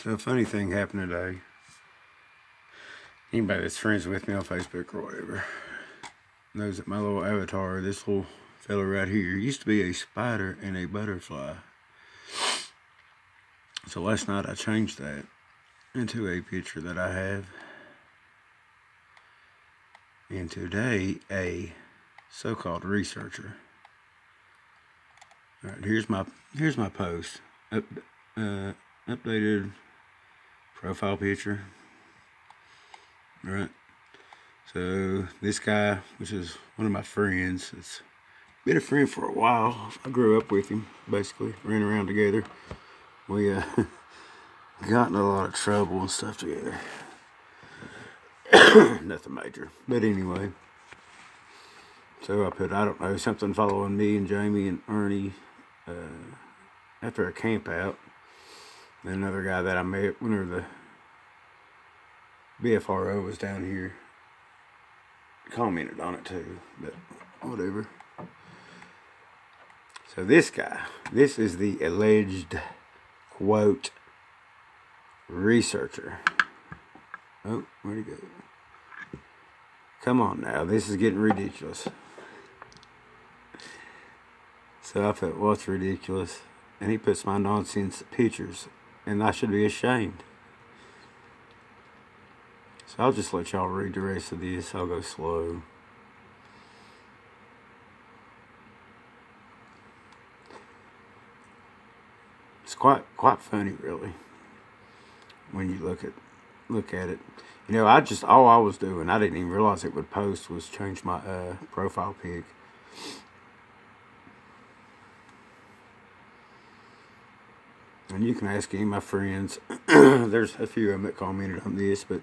So a funny thing happened today. Anybody that's friends with me on Facebook or whatever knows that my little avatar, this little fella right here, used to be a spider and a butterfly. So last night I changed that into a picture that I have. And today, a so-called researcher. All right, here's my post. Updated profile picture. All right. So this guy, which is one of my friends, it's been a friend for a while. I grew up with him, basically, ran around together. We got in a lot of trouble and stuff together. Nothing major, but anyway. So I put, I don't know, something following me and Jamie and Ernie after a camp out. And another guy that I met whenever the BFRO was down here commented on it too, but whatever. So this guy, this is the alleged, quote, researcher. Oh, where'd he go? Come on now, this is getting ridiculous. So I put, what's ridiculous? And he puts my nonsense pictures, and I should be ashamed. So I'll just let y'all read the rest of this. I'll go slow. It's quite funny, really, when you look at it. You know, all I was doing, I didn't even realize it would post, was change my profile pic. And you can ask any of my friends. There's a few of them that commented on this, but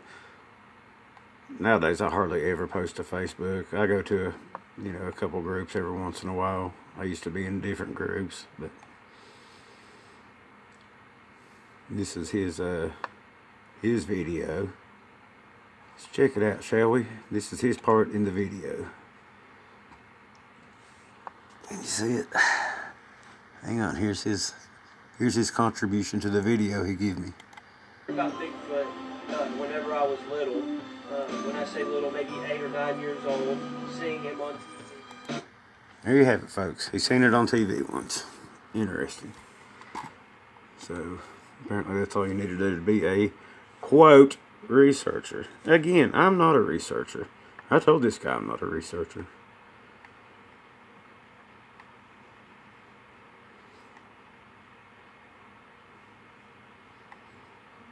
nowadays I hardly ever post to Facebook. I go to a couple groups every once in a while. I used to be in different groups, but this is his video. Let's check it out, shall we? This is his part in the video. Can you see it? Hang on, here's his contribution to the video he gave me. About Bigfoot, whenever I was little, when I say little, maybe 8 or 9 years old, seeing him on TV. There you have it, folks. He's seen it on TV once. Interesting. So apparently that's all you need to do to be a, quote, researcher. Again, I'm not a researcher. I told this guy I'm not a researcher.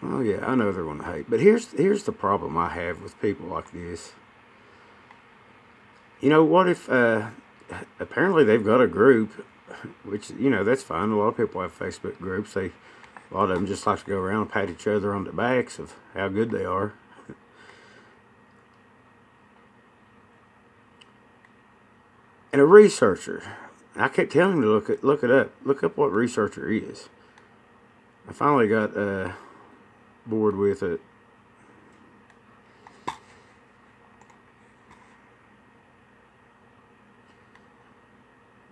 Oh yeah, I know they're going to hate. But here's the problem I have with people like this. You know, what if, apparently they've got a group, which, that's fine. A lot of people have Facebook groups. A lot of them just like to go around and pat each other on the backs of how good they are. And a researcher, I kept telling him to look it up. Look up what researcher is. I finally got bored with it.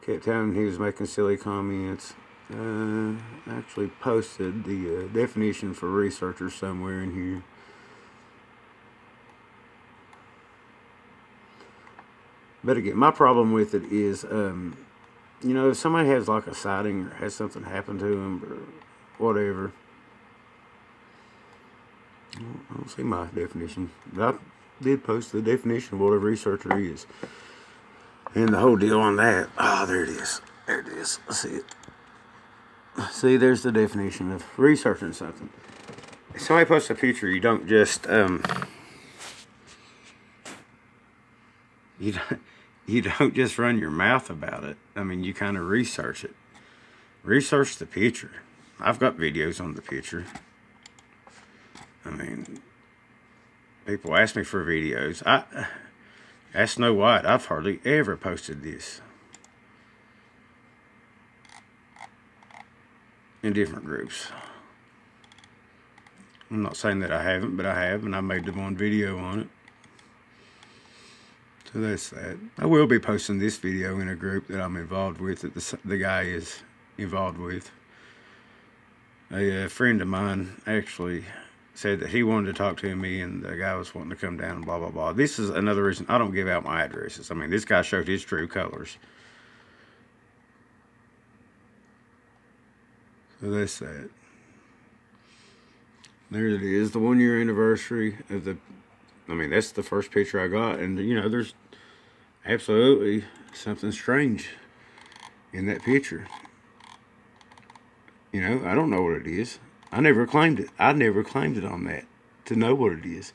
Kept telling him he was making silly comments. Actually posted the definition for researcher somewhere in here. But again, my problem with it is, if somebody has like a sighting or has something happen to them or whatever, I don't see my definition. But I did post the definition of what a researcher is. And the whole deal on that, there it is. There it is. I see it. See, there's the definition of researching something. If somebody posts a picture, you don't just, you don't just run your mouth about it. I mean, you kind of research it. Research the picture. I've got videos on the picture. I mean, people ask me for videos. Ask Snow White. I've hardly ever posted this in different groups. I'm not saying that I haven't, but I have, and I made the one video on it. So that's that. I will be posting this video in a group that I'm involved with, that the guy is involved with. A friend of mine actually said that he wanted to talk to me, and the guy was wanting to come down and blah, blah, blah. This is another reason I don't give out my addresses. I mean, this guy showed his true colors. So that's that. There it is, the 1 year anniversary of the, I mean, that's the first picture I got. And, you know, there's absolutely something strange in that picture. You know, I don't know what it is. I never claimed it. I never claimed it on that to know what it is.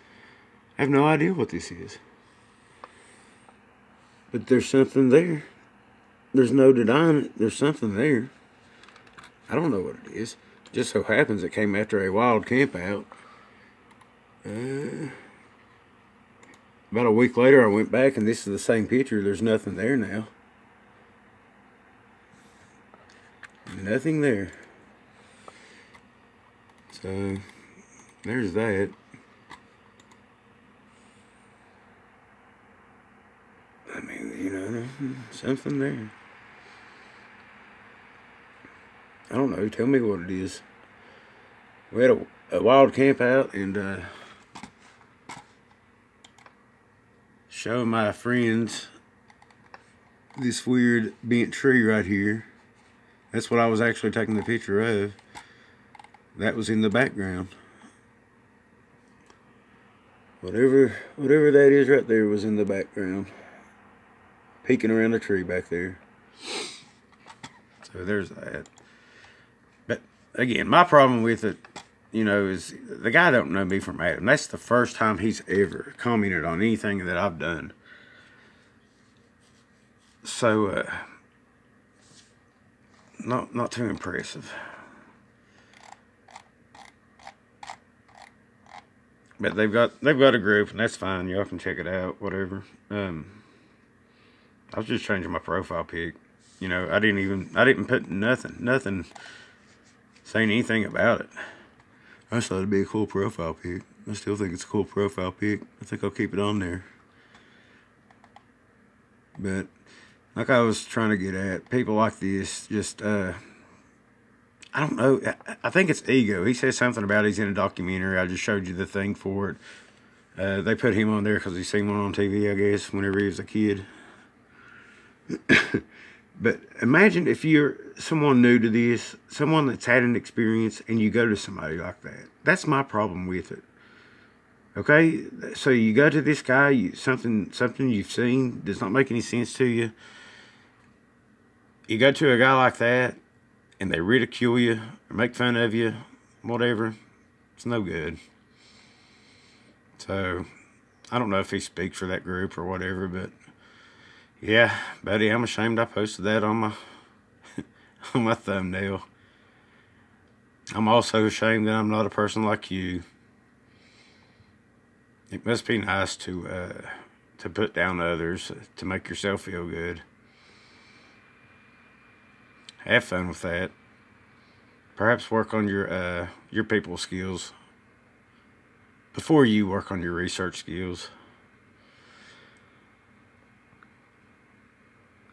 I have no idea what this is. But there's something there. There's no denying it. There's something there. I don't know what it is. Just so happens it came after a wild camp out. About a week later, I went back, and this is the same picture. There's nothing there now. Nothing there. So, there's that. I mean, you know, something there. I don't know. Tell me what it is. We had a wild camp out, and showing my friends this weird bent tree right here. That's what I was actually taking the picture of. That was in the background. Whatever that is right there was in the background. Peeking around the tree back there. So there's that. But again, my problem with it, you know, is the guy don't know me from Adam. That's the first time he's ever commented on anything that I've done. So, not too impressive. But they've got a group, and that's fine. Y'all can check it out, whatever. I was just changing my profile pic. You know, I didn't put nothing saying anything about it. I just thought it'd be a cool profile pic. I still think it's a cool profile pic. I think I'll keep it on there. But like I was trying to get at, people like this just, I don't know. I think it's ego. He says something about he's in a documentary. I just showed you the thing for it. They put him on there because he seen one on TV, I guess, whenever he was a kid. But imagine if you're someone new to this, someone that's had an experience, and you go to somebody like that. That's my problem with it. Okay, so you go to this guy, something you've seen does not make any sense to you. You go to a guy like that, and they ridicule you or make fun of you, whatever. It's no good. So I don't know if he speaks for that group or whatever, but yeah, buddy, I'm ashamed I posted that on my on my thumbnail. I'm also ashamed that I'm not a person like you. It must be nice to put down others to make yourself feel good. Have fun with that. Perhaps work on your people skills before you work on your research skills.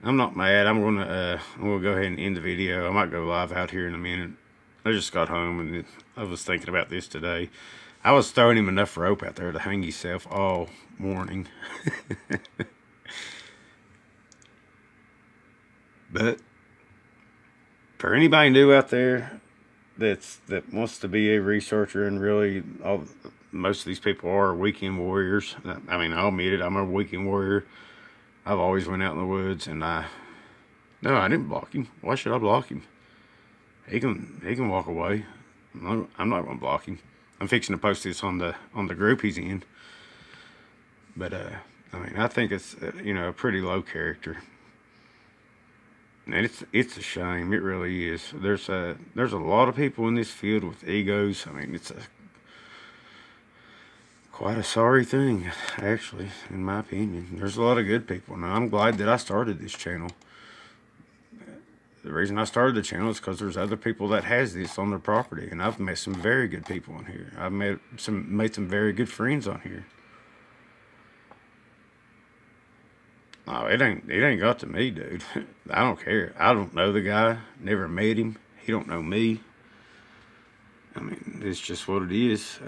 I'm not mad. I'm gonna go ahead and end the video. I might go live out here in a minute. I just got home and I was thinking about this today. I was throwing him enough rope out there to hang himself all morning. But for anybody new out there that wants to be a researcher, and really most of these people are weekend warriors. I mean, I'll admit it. I'm a weekend warrior. I've always went out in the woods, and no, I didn't block him. Why should I block him? He can walk away. I'm not gonna block him. I'm fixing to post this on the group he's in. But I mean, I think it's a pretty low character, and it's a shame. It really is. There's a lot of people in this field with egos. I mean, it's quite a sorry thing, actually, in my opinion. There's a lot of good people. Now, I'm glad that I started this channel. The reason I started the channel is because there's other people that has this on their property, and I've met some very good people on here. I've made some very good friends on here. No, it ain't got to me, dude. I don't care. I don't know the guy. Never met him. He don't know me. I mean, it's just what it is.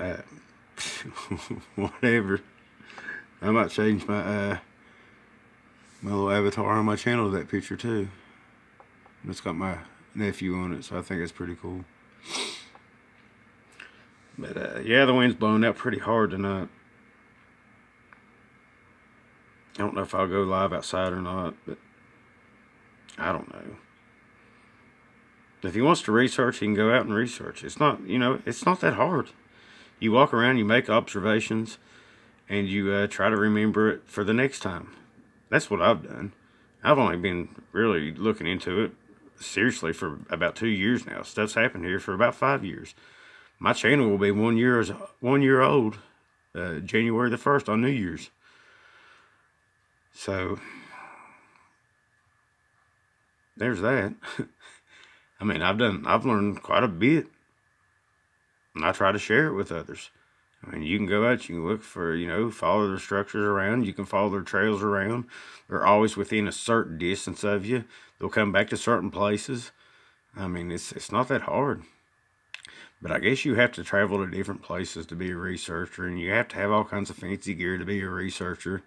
Whatever. I might change my my little avatar on my channel to that picture too. It's got my nephew on it, so I think it's pretty cool. But yeah, the wind's blowing out pretty hard tonight. I don't know if I'll go live outside or not, but I don't know. If he wants to research, he can go out and research. It's not, it's not that hard. You walk around, you make observations, and you try to remember it for the next time. That's what I've done. I've only been really looking into it seriously for about 2 years now. Stuff's happened here for about 5 years. My channel will be 1 year old, January the 1st on New Year's. So there's that. I mean, I've learned quite a bit, and I try to share it with others. I mean, you can go out, you can look for, follow their structures around, you can follow their trails around. They're always within a certain distance of you. They'll come back to certain places. I mean, it's not that hard. But I guess you have to travel to different places to be a researcher, and you have to have all kinds of fancy gear to be a researcher.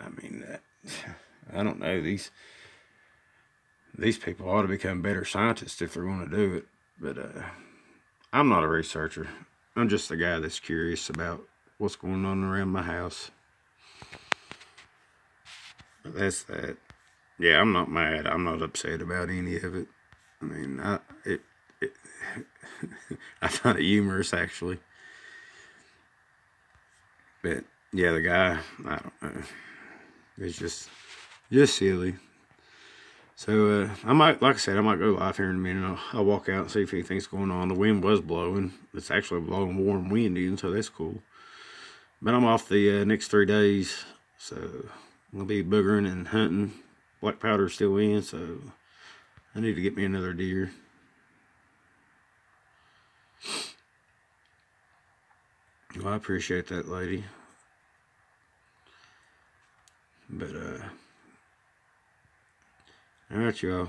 I mean, I don't know, these people ought to become better scientists if they're going to do it. But I'm not a researcher. I'm just a guy that's curious about what's going on around my house. But that's that. Yeah, I'm not mad. I'm not upset about any of it. I mean, I find it humorous, actually. But yeah, the guy, I don't know. It's just silly. So I might, like I said, I might go live here in a minute. I'll walk out and see if anything's going on. The wind was blowing. It's actually blowing warm wind in, so that's cool. But I'm off the next 3 days, so I'll be boogering and hunting. Black powder's still in, so I need to get me another deer. Well, I appreciate that, lady. But alright, y'all.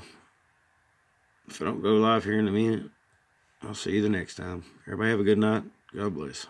If I don't go live here in a minute, I'll see you the next time. Everybody have a good night. God bless.